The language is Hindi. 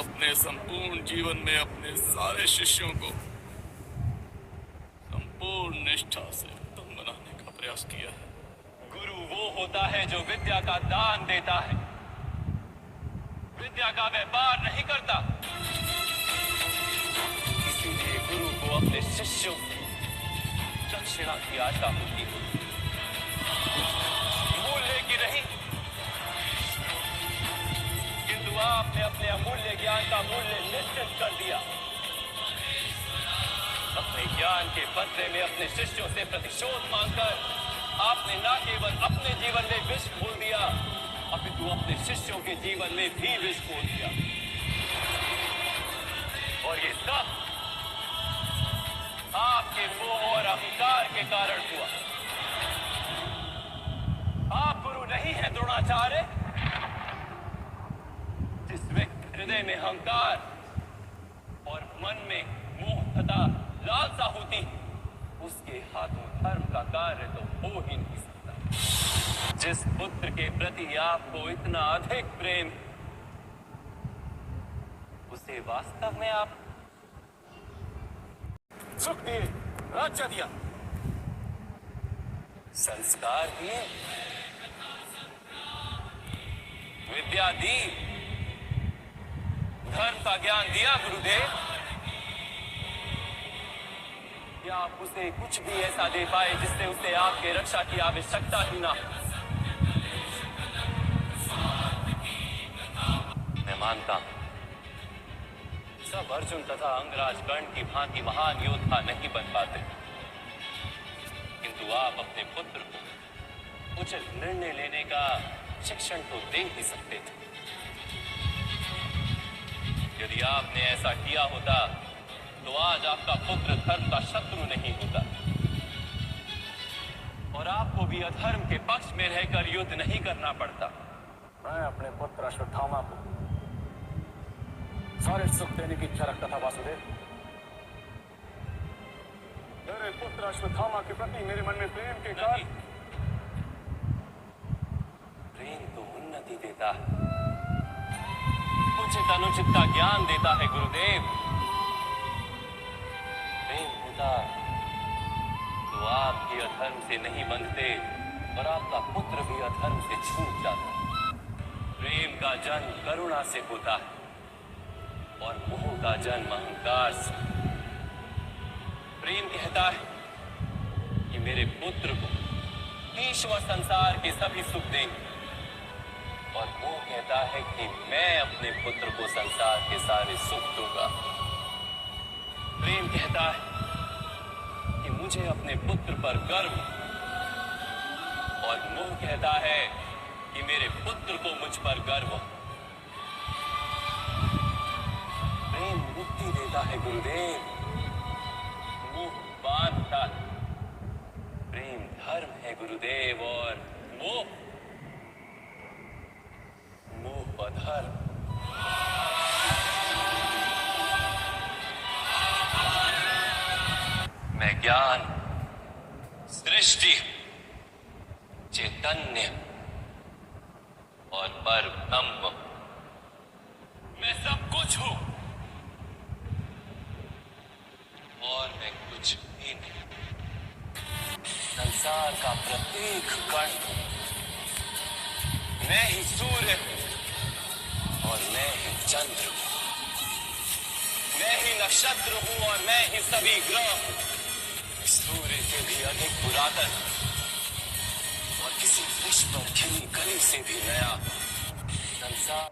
अपने संपूर्ण जीवन में अपने सारे शिष्यों को संपूर्ण निष्ठा से उत्तम बनाने का प्रयास किया है। गुरु वो होता है जो विद्या का दान देता है, विद्या का व्यापार नहीं करता। इसीलिए गुरु को अपने शिष्यों से दक्षिणा की आशा होती है, मूल्य की नहीं। किंतु आपने अपने अमूल्य ज्ञान का मूल्य निश्चित कर दिया। अपने ज्ञान के बदले में अपने शिष्यों से प्रतिशोध मांगकर आपने न केवल अपने जीवन में विष घोल दिया, अपितु अपने शिष्यों के जीवन में भी विष घोल दिया। और ये सब आपके मोह और अहंकार के कारण हुआ। आप गुरु नहीं हैं द्रोणाचार्य। जिस व्यक्ति हृदय में अहंकार और मन में मोह तथा लालसा होती, उसके हाथों धर्म का कार्य तो हो ही नहीं सकता। जिस पुत्र के प्रति आपको इतना अधिक प्रेम, उसे वास्तव में आप सुख दिए, राज्य दिया, संस्कार दिए, विद्या दी, धर्म का ज्ञान दिया गुरुदेव। क्या आप उसे कुछ भी ऐसा दे पाए जिससे उसे आपके रक्षा की आवश्यकता ही ना हो? मैं मानता हूं सब अर्जुन तथा अंगराज कर्ण की भांति महान योद्धा नहीं बन पाते, किंतु आप अपने पुत्र को उचित निर्णय लेने का शिक्षण तो दे ही सकते थे। यदि आपने ऐसा किया होता तो आज आपका पुत्र धर्म का शत्रु नहीं होता और आपको भी अधर्म के पक्ष में रहकर युद्ध नहीं करना पड़ता। मैं अपने पुत्र अश्वत्थामा को सारे सुख देने की इच्छा रखता था वासुदेव। मेरे पुत्र अश्वत्थामा के प्रति मेरे मन में प्रेम के कारण प्रेम तो उन्नति देता है, उचित अनुचित का ज्ञान देता है गुरुदेव। प्रेम होता तो आप भी अधर्म से नहीं बंधते और आपका पुत्र भी अधर्म से छूट जाता। प्रेम का जन्म करुणा से होता है और मोह का जन्म अहंकार से। प्रेम कहता है कि मेरे पुत्र को ईश्वर संसार के सभी सुख देंगे, और मोह कहता है कि मैं अपने पुत्र को संसार के सारे सुख दूंगा। प्रेम कहता है कि मुझे अपने पुत्र पर गर्व, और मोह कहता है कि मेरे पुत्र को मुझ पर गर्व। प्रेम मुक्ति देता है गुरुदेव, मोह बांधता है। प्रेम धर्म है गुरुदेव और मोह अधर्म। मैं ज्ञान, सृष्टि, चैतन्य और परब्रह्म, मैं सब कुछ हूं और मैं कुछ भी नहीं। संसार का प्रत्येक कण मैं ही सूर्य हूं और मैं ही चंद्र हूं, मैं ही नक्षत्र हूं और मैं ही सभी ग्रह हूं। सूर्य से भी अधिक पुरातन और किसी वृक्ष पर खिली कली से भी नया। संसार